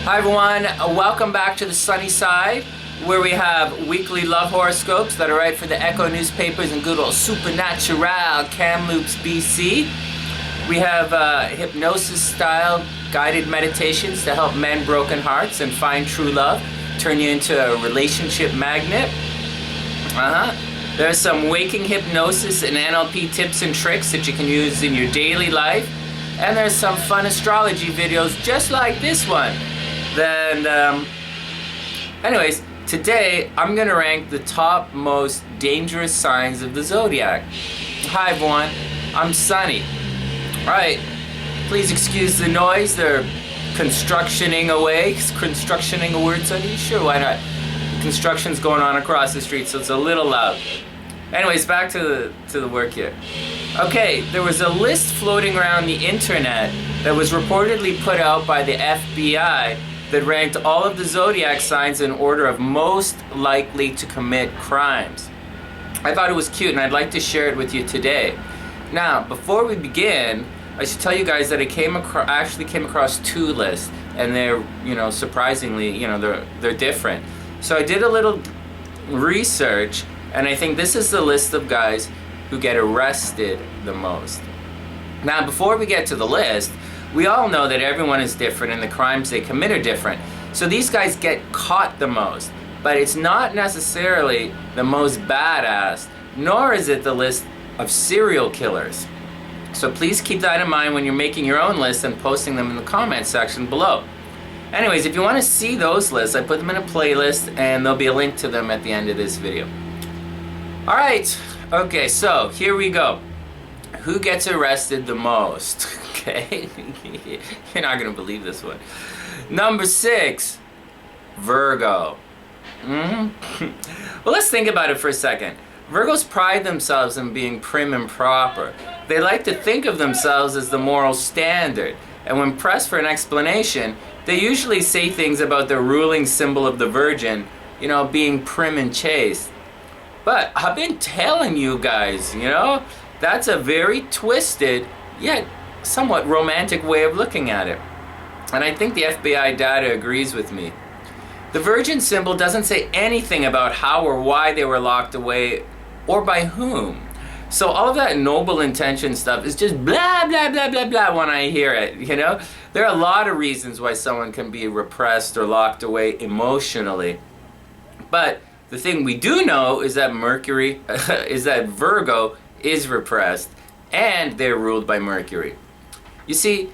Hi everyone, welcome back to the Sunny Side, where we have weekly love horoscopes that are right for the Echo newspapers and good old Supernatural Kamloops, BC. We have hypnosis-style guided meditations to help mend broken hearts and find true love, turn you into a relationship magnet. There's some waking hypnosis and NLP tips and tricks that you can use in your daily life. And there's some fun astrology videos just like this one. Then, anyways, today I'm gonna rank the top most dangerous signs of the Zodiac. Hi everyone, I'm Sonny. Alright, please excuse the noise, they're constructioning away. Is constructioning a word, Sonny? Sure, why not? Construction's going on across the street, so it's a little loud. Anyways, back to the work here. Okay, there was a list floating around the internet that was reportedly put out by the FBI that ranked all of the zodiac signs in order of most likely to commit crimes. I thought it was cute and I'd like to share it with you today. Now, before we begin, I should tell you guys that I actually came across two lists, and they're, surprisingly, they're different. So I did a little research, and I think this is the list of guys who get arrested the most. Now, before we get to the list, we all know that everyone is different and the crimes they commit are different. So these guys get caught the most, but it's not necessarily the most badass, nor is it the list of serial killers. So please keep that in mind when you're making your own list and posting them in the comment section below. Anyways, if you want to see those lists, I put them in a playlist and there'll be a link to them at the end of this video. Alright, okay, so here we go. Who gets arrested the most? Okay, you're not gonna believe this one. Number 6, Virgo. Well, let's think about it for a second. Virgos pride themselves in being prim and proper. They like to think of themselves as the moral standard, and when pressed for an explanation, they usually say things about the ruling symbol of the Virgin, being prim and chaste. But I've been telling you guys, that's a very twisted, yet somewhat romantic way of looking at it. And I think the FBI data agrees with me. The Virgin symbol doesn't say anything about how or why they were locked away or by whom. So all of that noble intention stuff is just blah, blah, blah, blah, blah when I hear it, There are a lot of reasons why someone can be repressed or locked away emotionally. But the thing we do know is that Virgo is repressed and they're ruled by Mercury. You see,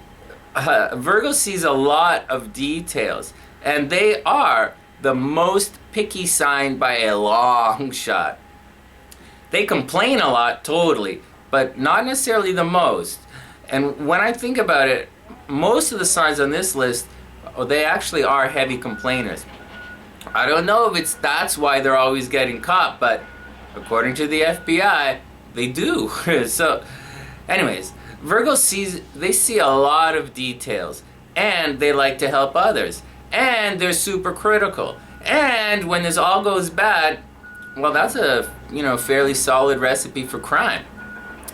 Virgo sees a lot of details, and they are the most picky sign by a long shot. They complain a lot, totally, but not necessarily the most. And when I think about it, most of the signs on this list, they actually are heavy complainers. I don't know if that's why they're always getting caught, but according to the FBI, they do. So, anyways, Virgo see a lot of details, and they like to help others, and they're super critical. And when this all goes bad, well, that's a fairly solid recipe for crime.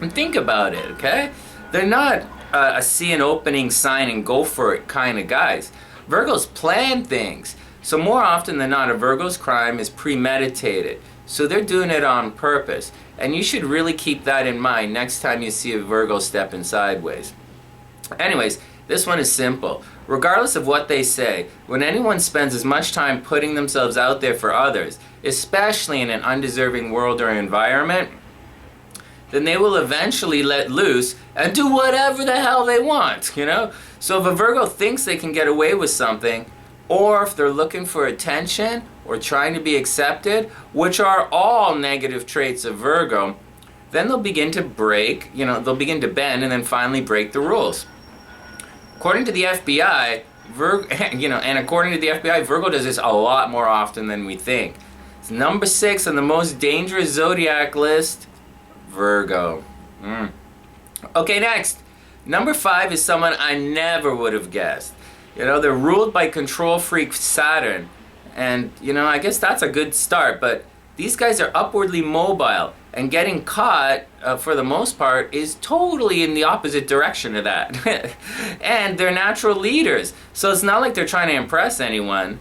And think about it, okay? They're not a see an opening sign and go for it kind of guys. Virgos plan things. So more often than not, a Virgo's crime is premeditated. So they're doing it on purpose. And you should really keep that in mind next time you see a Virgo stepping sideways. Anyways, this one is simple. Regardless of what they say, when anyone spends as much time putting themselves out there for others, especially in an undeserving world or environment, then they will eventually let loose and do whatever the hell they want, So if a Virgo thinks they can get away with something, or if they're looking for attention or trying to be accepted, which are all negative traits of Virgo, then they'll begin to they'll begin to bend and then finally break the rules. According to the FBI, Virgo does this a lot more often than we think. It's number 6 on the most dangerous zodiac list, Virgo. Okay, next. Number 5 is someone I never would have guessed. They're ruled by control freak Saturn. And, I guess that's a good start, but these guys are upwardly mobile. And getting caught, for the most part, is totally in the opposite direction of that. And they're natural leaders. So it's not like they're trying to impress anyone.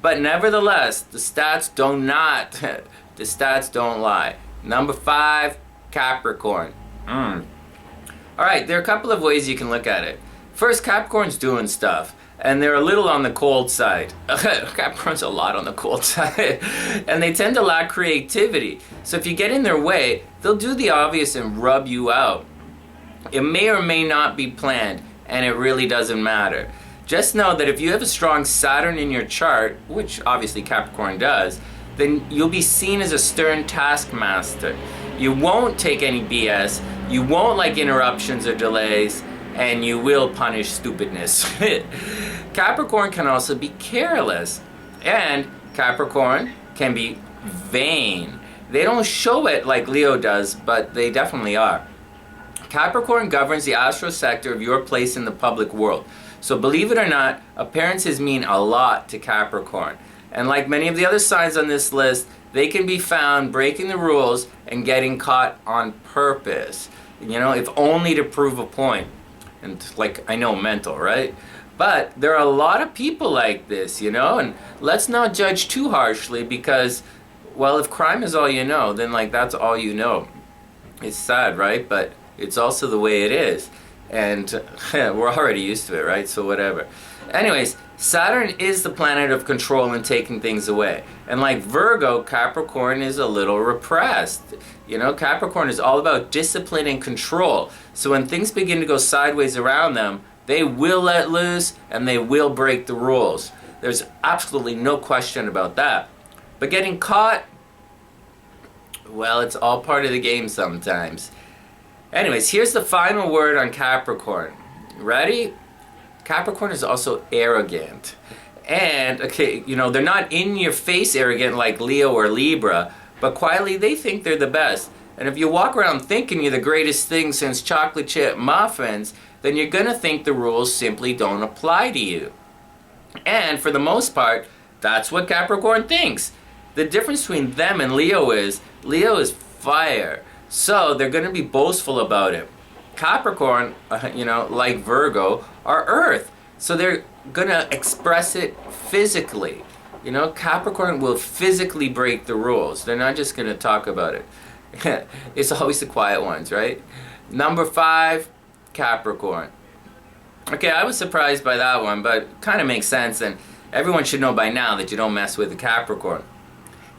But nevertheless, the stats the stats don't lie. Number 5, Capricorn. Alright, there are a couple of ways you can look at it. First, Capricorn's doing stuff. And they're a little on the cold side. Capricorn's a lot on the cold side. And they tend to lack creativity. So if you get in their way, they'll do the obvious and rub you out. It may or may not be planned, and it really doesn't matter. Just know that if you have a strong Saturn in your chart, which obviously Capricorn does, then you'll be seen as a stern taskmaster. You won't take any BS, you won't like interruptions or delays, and you will punish stupidness. Capricorn can also be careless, and Capricorn can be vain. They don't show it like Leo does, but they definitely are. Capricorn governs the astro sector of your place in the public world. So believe it or not, appearances mean a lot to Capricorn. And like many of the other signs on this list, they can be found breaking the rules and getting caught on purpose. You know, if only to prove a point. And like, I know, mental, right? But there are a lot of people like this, you know, and let's not judge too harshly because, well, if crime is all you know, then like that's all you know. It's sad, right? But it's also the way it is. And we're already used to it, right? So whatever. Anyways, Saturn is the planet of control and taking things away. And like Virgo, Capricorn is a little repressed. You know, Capricorn is all about discipline and control. So when things begin to go sideways around them, they will let loose and they will break the rules. There's absolutely no question about that. But getting caught, well, it's all part of the game sometimes. Anyways, here's the final word on Capricorn. Ready? Capricorn is also arrogant. And, okay, you know, they're not in your face arrogant like Leo or Libra, but quietly they think they're the best. And if you walk around thinking you're the greatest thing since chocolate chip muffins, then you're going to think the rules simply don't apply to you. And for the most part, that's what Capricorn thinks. The difference between them and Leo is fire. So they're going to be boastful about it. Capricorn, you know, like Virgo, are earth. So they're going to express it physically. You know, Capricorn will physically break the rules. They're not just going to talk about it. It's always the quiet ones, right? Number 5, Capricorn. Okay, I was surprised by that one, but kind of makes sense, and everyone should know by now that you don't mess with the Capricorn.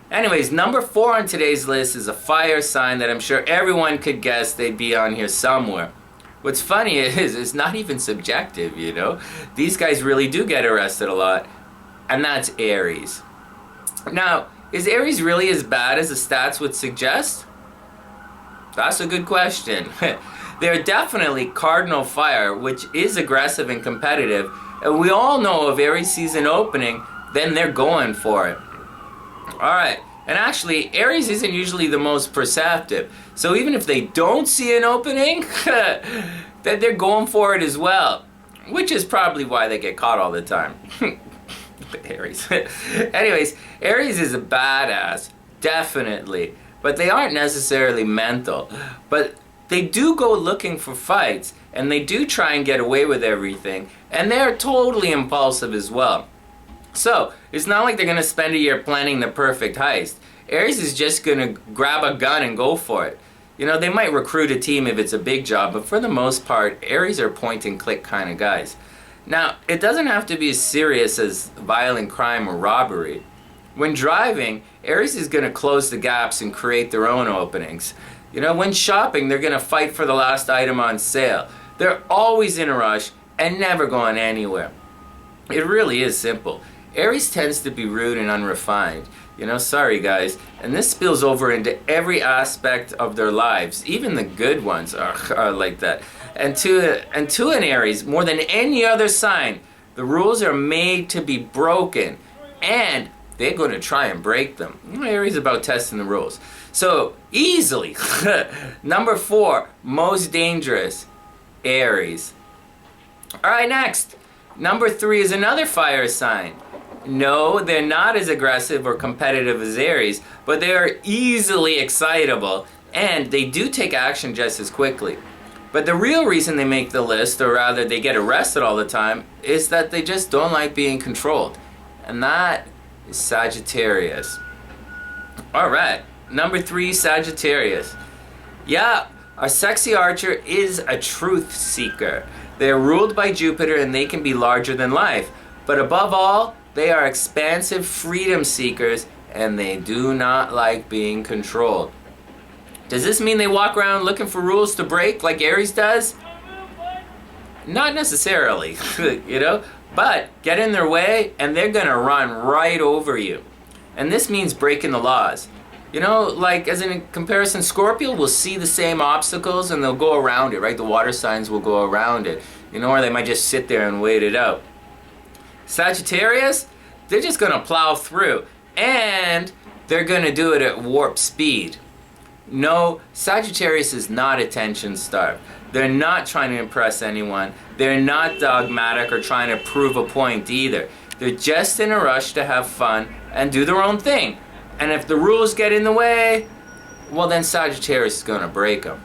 Anyways, number 4 on today's list is a fire sign that I'm sure everyone could guess they'd be on here somewhere. What's funny is it's not even subjective, you know? These guys really do get arrested a lot, and that's Aries. Now, is Aries really as bad as the stats would suggest? That's a good question. They're definitely cardinal fire, which is aggressive and competitive, and we all know if Aries sees an opening, then they're going for it. Alright, and actually, Aries isn't usually the most perceptive. So even if they don't see an opening, then they're going for it as well. Which is probably why they get caught all the time. Aries. Anyways, Aries is a badass, definitely. But they aren't necessarily mental. But they do go looking for fights, and they do try and get away with everything. And they're totally impulsive as well. So, it's not like they're going to spend a year planning the perfect heist. Aries is just going to grab a gun and go for it. You know, they might recruit a team if it's a big job, but for the most part, Aries are point and click kind of guys. Now, it doesn't have to be as serious as violent crime or robbery. When driving, Aries is going to close the gaps and create their own openings. You know, when shopping, they're going to fight for the last item on sale. They're always in a rush and never going anywhere. It really is simple. Aries tends to be rude and unrefined. You know, sorry guys. And this spills over into every aspect of their lives. Even the good ones are like that. And to an Aries, more than any other sign, the rules are made to be broken. And they're going to try and break them. Aries is about testing the rules. So, easily, number 4, most dangerous, Aries. Alright, next. Number 3 is another fire sign. No, they're not as aggressive or competitive as Aries, but they are easily excitable And they do take action just as quickly. But the real reason they make the list, or rather they get arrested all the time, is that they just don't like being controlled. And that is Sagittarius. Alright, number 3, Sagittarius. Yeah, our sexy archer is a truth seeker. They are ruled by Jupiter and they can be larger than life. But above all, they are expansive freedom seekers and they do not like being controlled. Does this mean they walk around looking for rules to break like Aries does? Not necessarily, you know, but get in their way and they're gonna run right over you. And this means breaking the laws. You know, like as in comparison, Scorpio will see the same obstacles and they'll go around it, right? The water signs will go around it, you know, or they might just sit there and wait it out. Sagittarius, they're just gonna plow through and they're gonna do it at warp speed. No, Sagittarius is not attention starved. They're not trying to impress anyone. They're not dogmatic or trying to prove a point either. They're just in a rush to have fun and do their own thing. And if the rules get in the way, well then Sagittarius is going to break them.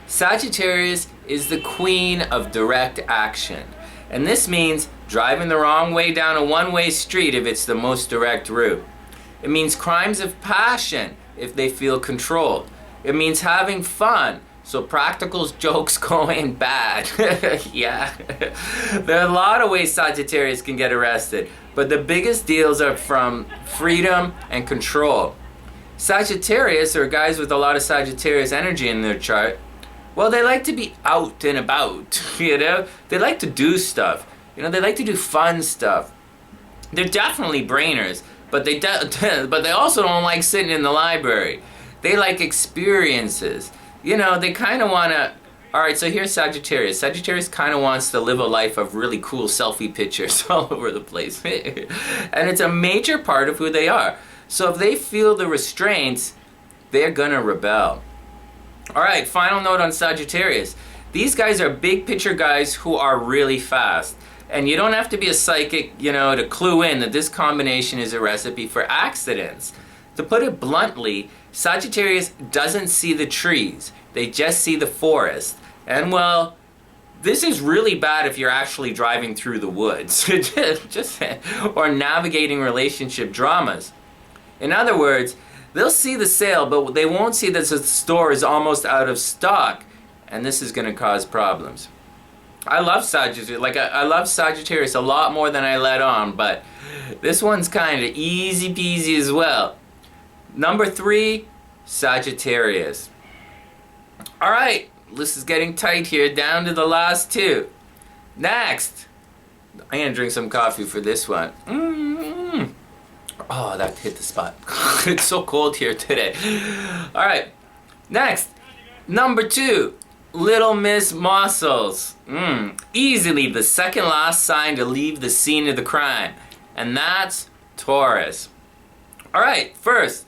Sagittarius is the queen of direct action. And this means driving the wrong way down a one-way street if it's the most direct route. It means crimes of passion if they feel controlled. It means having fun, so practical jokes going bad. Yeah. There are a lot of ways Sagittarius can get arrested, but the biggest deals are from freedom and control. Sagittarius, or guys with a lot of Sagittarius energy in their chart, well, they like to be out and about, you know? They like to do stuff. You know, they like to do fun stuff. They're definitely brainers, but they also don't like sitting in the library. They like experiences. You know, they kind of want to... Alright, so here's Sagittarius. Sagittarius kind of wants to live a life of really cool selfie pictures all over the place. And it's a major part of who they are. So if they feel the restraints, they're going to rebel. Alright, final note on Sagittarius. These guys are big picture guys who are really fast. And you don't have to be a psychic, you know, to clue in that this combination is a recipe for accidents. To put it bluntly, Sagittarius doesn't see the trees. They just see the forest. And well, this is really bad if you're actually driving through the woods. Or navigating relationship dramas. In other words, they'll see the sale, but they won't see that the store is almost out of stock. And this is going to cause problems. I love Sagittarius. Like, I love Sagittarius a lot more than I let on, but this one's kind of easy peasy as well. Number 3, Sagittarius. Alright, this is getting tight here, down to the last 2. Next, I'm going to drink some coffee for this one. Oh, that hit the spot. It's so cold here today. Alright, next, number 2. Little Miss Muscles. Easily the second last sign to leave the scene of the crime. And that's Taurus. Alright, first.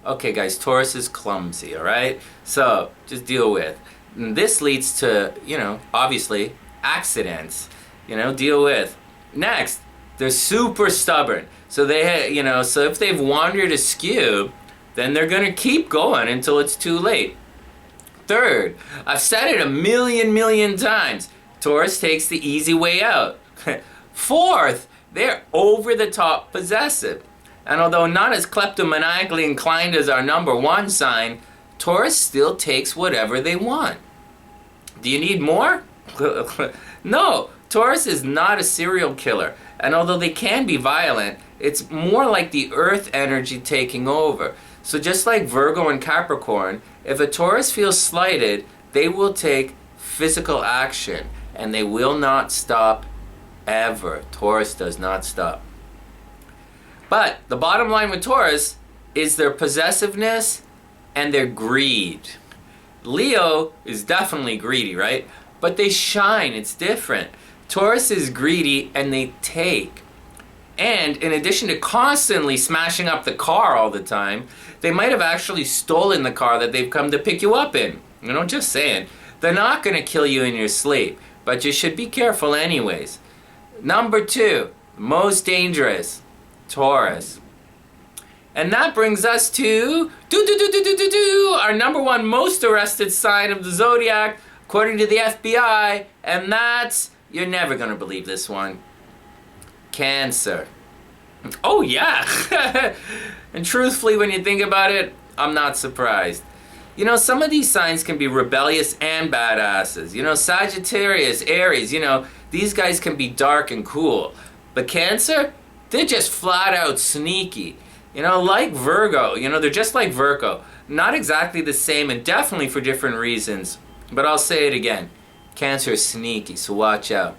Okay guys, Taurus is clumsy, alright? So, just deal with. And this leads to, you know, obviously, accidents. You know, deal with. Next, they're super stubborn. So they, you know, so if they've wandered askew, then they're gonna keep going until it's too late. Third, I've said it a million times, Taurus takes the easy way out. Fourth, they're over the top possessive. And although not as kleptomaniacally inclined as our number 1 sign, Taurus still takes whatever they want. Do you need more? No, Taurus is not a serial killer. And although they can be violent, it's more like the earth energy taking over. So just like Virgo and Capricorn, if a Taurus feels slighted, they will take physical action. And they will not stop ever. Taurus does not stop. But the bottom line with Taurus is their possessiveness and their greed. Leo is definitely greedy, right? But they shine, it's different. Taurus is greedy and they take. And in addition to constantly smashing up the car all the time, they might have actually stolen the car that they've come to pick you up in. You know, just saying. They're not going to kill you in your sleep, but you should be careful anyways. Number 2, most dangerous, Taurus. And that brings us to our number one most arrested sign of the zodiac, according to the FBI, and that's, you're never gonna believe this one, Cancer. Oh yeah! And truthfully, when you think about it, I'm not surprised. You know, some of these signs can be rebellious and badasses. You know, Sagittarius, Aries, you know, these guys can be dark and cool. But Cancer, they're just flat out sneaky. You know, like Virgo, you know, they're just like Virgo. Not exactly the same and definitely for different reasons. But I'll say it again. Cancer is sneaky, so watch out.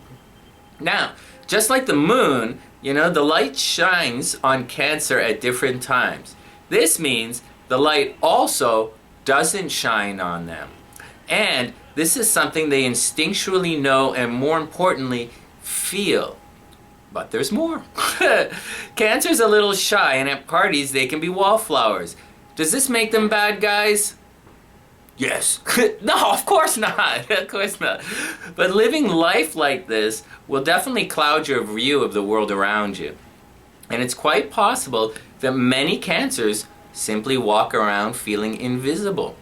Now, just like the moon, you know, the light shines on Cancer at different times. This means the light also doesn't shine on them. And this is something they instinctually know and, more importantly, feel. But there's more. Cancer's a little shy, and at parties they can be wallflowers. Does this make them bad guys? Yes. No, of course not. Of course not. But living life like this will definitely cloud your view of the world around you. And it's quite possible that many Cancers simply walk around feeling invisible.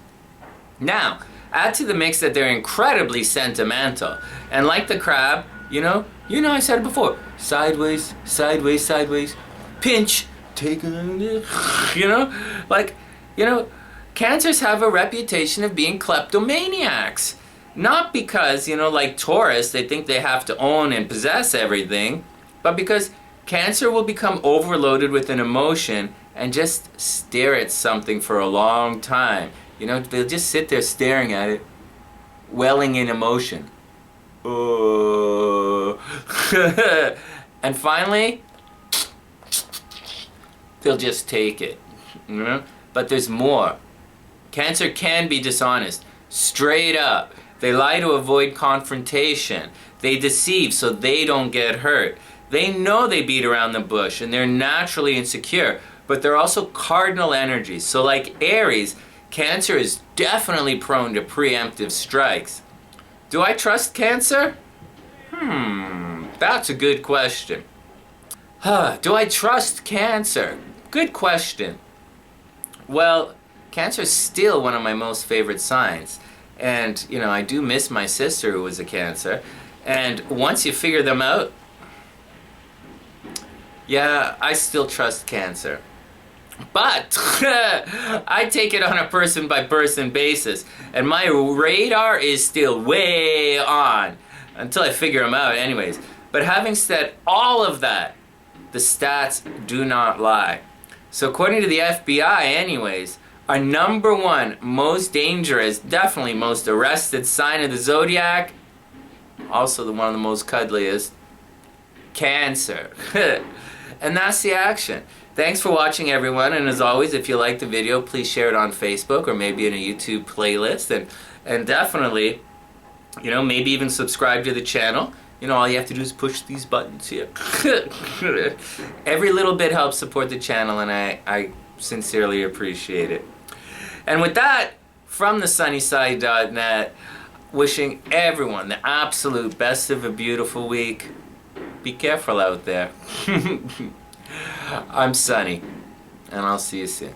Now, add to the mix that they're incredibly sentimental. And like the crab, you know I said it before, sideways, sideways, sideways, pinch, take it, you know? Like, you know, Cancers have a reputation of being kleptomaniacs. Not because, you know, like Taurus, they think they have to own and possess everything, but because Cancer will become overloaded with an emotion and just stare at something for a long time. You know, they'll just sit there staring at it, welling in emotion. Oh. And finally, they'll just take it. You know? But there's more. Cancer can be dishonest, straight up. They lie to avoid confrontation. They deceive so they don't get hurt. They know they beat around the bush and they're naturally insecure, but they're also cardinal energies. So like Aries, Cancer is definitely prone to preemptive strikes. Do I trust Cancer? That's a good question. Do I trust Cancer? Good question. Well, Cancer is still one of my most favorite signs. And, you know, I do miss my sister who was a Cancer. And once you figure them out, yeah, I still trust Cancer. But I take it on a person-by-person basis. And my radar is still way on. Until I figure them out anyways. But having said all of that, the stats do not lie. So according to the FBI anyways, our number one most dangerous, definitely most arrested sign of the zodiac, also one of the most cuddliest, Cancer. And that's the action. Thanks for watching, everyone, and as always, if you liked the video, please share it on Facebook or maybe in a YouTube playlist, and definitely, you know, maybe even subscribe to the channel. You know, all you have to do is push these buttons here. Every little bit helps support the channel, and I sincerely appreciate it. And with that, from the SunnySide.net, wishing everyone the absolute best of a beautiful week. Be careful out there. I'm Sonny, and I'll see you soon.